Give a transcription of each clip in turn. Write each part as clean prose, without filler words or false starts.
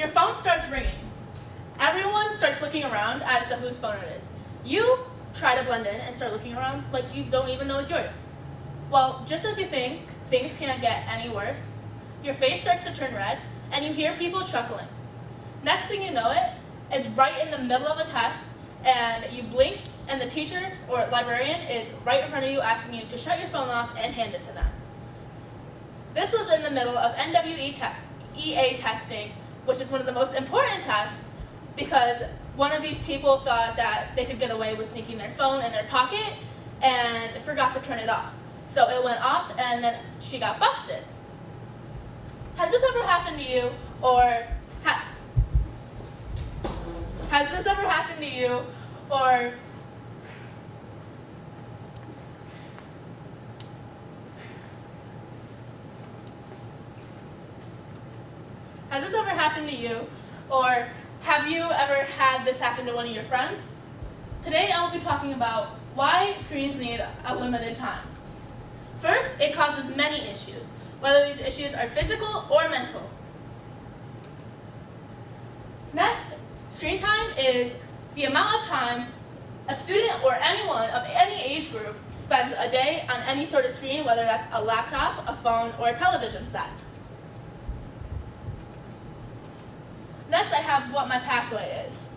your phone starts ringing. Everyone starts looking around as to whose phone it is. You try to blend in and start looking around like you don't even know it's yours. Well, just as you think things can't get any worse, your face starts to turn red and you hear people chuckling. Next thing you know it's right in the middle of a test and you blink and the teacher or librarian is right in front of you asking you to shut your phone off and hand it to them. This was in the middle of NWEA testing, which is one of the most important tests because one of these people thought that they could get away with sneaking their phone in their pocket and forgot to turn it off. So it went off and then she got busted. Has this ever happened to you or has this ever happened to you or has this ever happened to you or have you ever had this happen to one of your friends? Today I will be talking about why screens need a limited time. First, it causes many issues, whether these issues are physical or mental. Next, screen time is the amount of time a student or anyone of any age group spends a day on any sort of screen, whether that's a laptop, a phone, or a television set. Next, I have what my pathway is.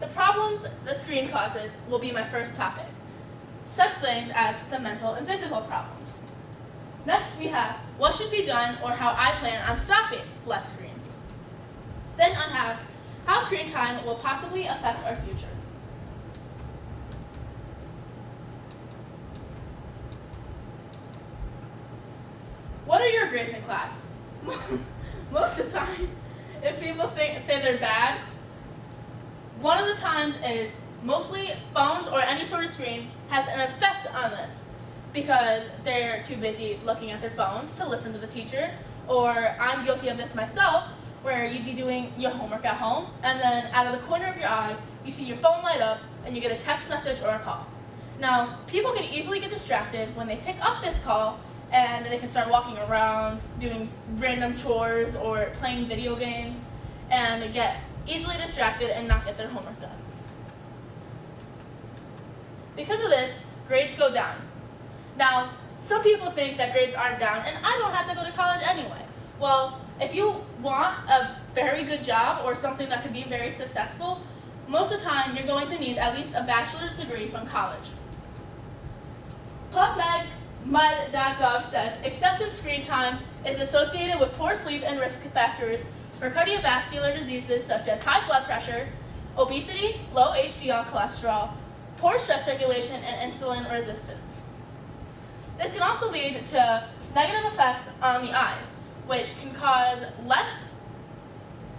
The problems the screen causes will be my first topic, such things as the mental and physical problems. Next, we have what should be done or how I plan on stopping less screens. Then I have how screen time will possibly affect our future. What are your grades in class? Most of the time, if people say they're bad, one of the times is mostly phones or any sort of screen has an effect on this because they're too busy looking at their phones to listen to the teacher, or I'm guilty of this myself, where you'd be doing your homework at home and then out of the corner of your eye, you see your phone light up and you get a text message or a call. Now, people can easily get distracted when they pick up this call and they can start walking around, doing random chores or playing video games, and get easily distracted and not get their homework done. Because of this, grades go down. Now, some people think that grades aren't down and I don't have to go to college anyway. Well, if you want a very good job or something that could be very successful, most of the time you're going to need at least a bachelor's degree from college. PubMed.gov says excessive screen time is associated with poor sleep and risk factors for cardiovascular diseases such as high blood pressure, obesity, low HDL cholesterol, poor stress regulation, and insulin resistance. This can also lead to negative effects on the eyes, which can cause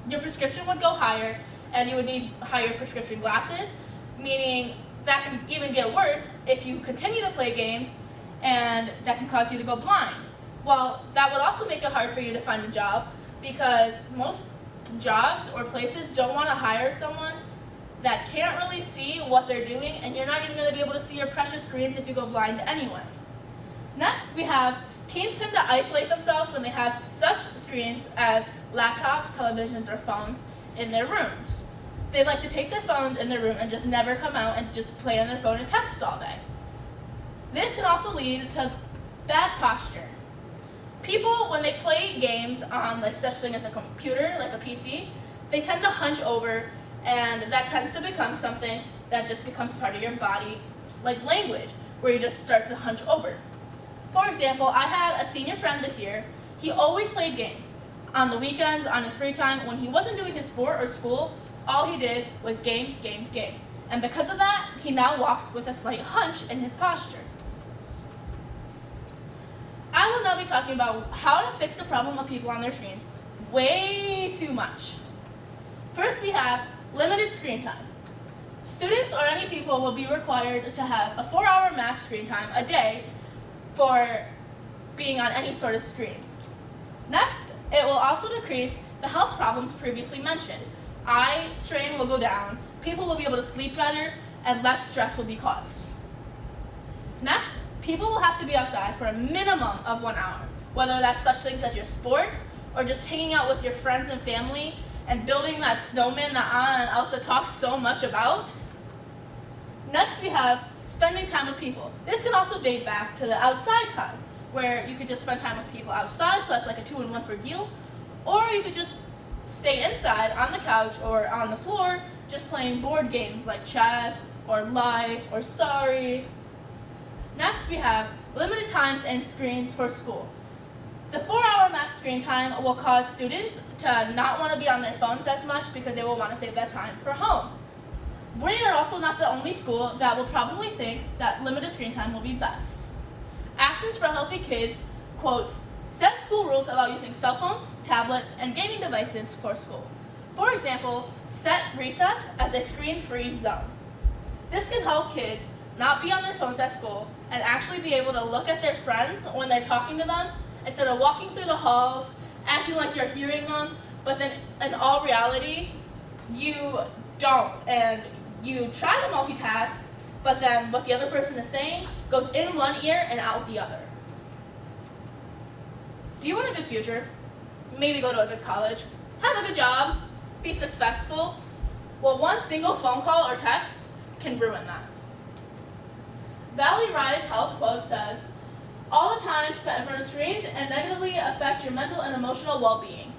your prescription would go higher and you would need higher prescription glasses, meaning that can even get worse if you continue to play games and that can cause you to go blind. Well, that would also make it hard for you to find a job because most jobs or places don't want to hire someone that can't really see what they're doing, and you're not even going to be able to see your precious screens if you go blind anyway. Next, we have teens tend to isolate themselves when they have such screens as laptops, televisions, or phones in their rooms. They like to take their phones in their room and just never come out and just play on their phone and text all day. This can also lead to bad posture. People, when they play games on like such thing as a computer, like a PC, they tend to hunch over, and that tends to become something that just becomes part of your body, like language, where you just start to hunch over. For example, I had a senior friend this year. He always played games. On the weekends, on his free time, when he wasn't doing his sport or school, all he did was game, game, game. And because of that, he now walks with a slight hunch in his posture. I will now be talking about how to fix the problem of people on their screens way too much. First, we have limited screen time. Students or any people will be required to have a 4-hour max screen time a day for being on any sort of screen. Next, it will also decrease the health problems previously mentioned. Eye strain will go down, people will be able to sleep better, and less stress will be caused. Next, people will have to be outside for a minimum of 1 hour, whether that's such things as your sports or just hanging out with your friends and family and building that snowman that Anna and Elsa talked so much about. Next we have spending time with people. This can also date back to the outside time, where you could just spend time with people outside, so that's like a 2-in-1 for deal. Or you could just stay inside on the couch or on the floor, just playing board games like chess or life or sorry. Next we have limited times and screens for school. The 4-hour max screen time will cause students to not want to be on their phones as much because they will want to save that time for home. We are also not the only school that will probably think that limited screen time will be best. Actions for Healthy Kids quotes, set school rules about using cell phones, tablets, and gaming devices for school. For example, set recess as a screen-free zone. This can help kids not be on their phones at school and actually be able to look at their friends when they're talking to them instead of walking through the halls, acting like you're hearing them, but then in all reality, you don't, and you try to multitask, but then what the other person is saying goes in one ear and out the other. Do you want a good future? Maybe go to a good college, have a good job, be successful? Well, one single phone call or text can ruin that. Valley Rise Health quote says, all the time spent in front of screens and negatively affect your mental and emotional well-being.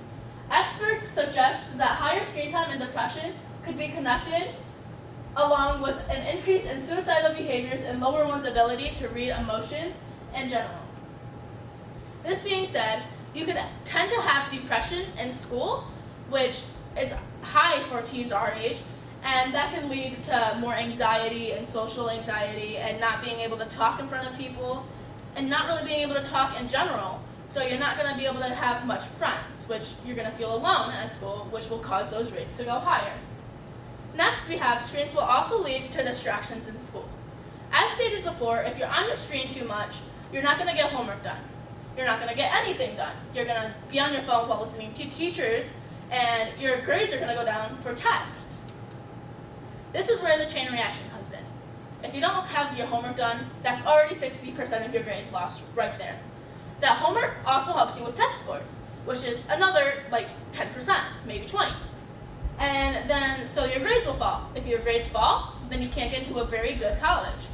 Experts suggest that higher screen time and depression could be connected along with an increase in suicidal behaviors and lower one's ability to read emotions in general. This being said, you could tend to have depression in school, which is high for teens our age, and that can lead to more anxiety and social anxiety and not being able to talk in front of people and not really being able to talk in general. So you're not going to be able to have much friends, which you're going to feel alone at school, which will cause those rates to go higher. Next, we have screens will also lead to distractions in school. As stated before, if you're on your screen too much, you're not going to get homework done. You're not going to get anything done. You're going to be on your phone while listening to teachers, and your grades are going to go down for tests. This is where the chain reaction comes in. If you don't have your homework done, that's already 60% of your grade lost right there. That homework also helps you with test scores, which is another like 10%, maybe 20%. And then, so your grades will fall. If your grades fall, then you can't get into a very good college.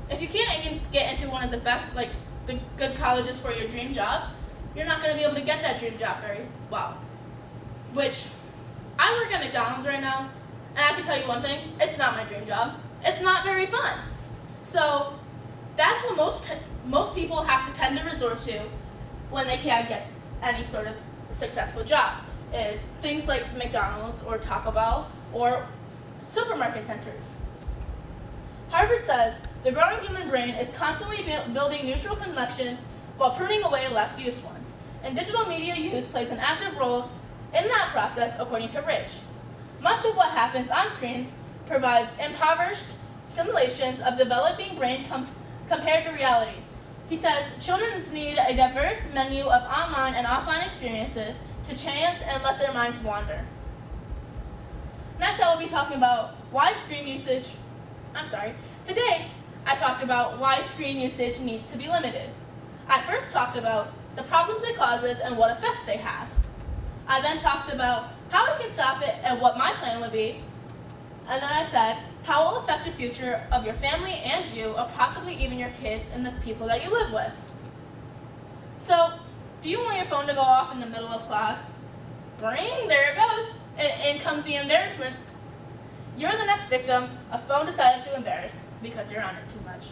If you can't even get into one of the best, like the good colleges for your dream job, you're not going to be able to get that dream job very well. Which, I work at McDonald's right now, and I can tell you one thing, it's not my dream job. It's not very fun. So, that's what most people have to tend to resort to when they can't get any sort of successful job, is things like McDonald's or Taco Bell or supermarket centers. Harvard says, the growing human brain is constantly building neutral connections while pruning away less used ones, and digital media use plays an active role in that process, according to Rich. Much of what happens on screens provides impoverished simulations of developing brain compared to reality. He says, children need a diverse menu of online and offline experiences to chance and let their minds wander. Next, I will be talking about why screen usage, today I talked about why screen usage needs to be limited. I first talked about the problems it causes and what effects they have. I then talked about how we can stop it and what my plan would be. And then I said how it will affect the future of your family and you, or possibly even your kids and the people that you live with. So, do you want your phone to go off in the middle of class? Bring, there it goes. In comes the embarrassment. You're the next victim. A phone decided to embarrass because you're on it too much.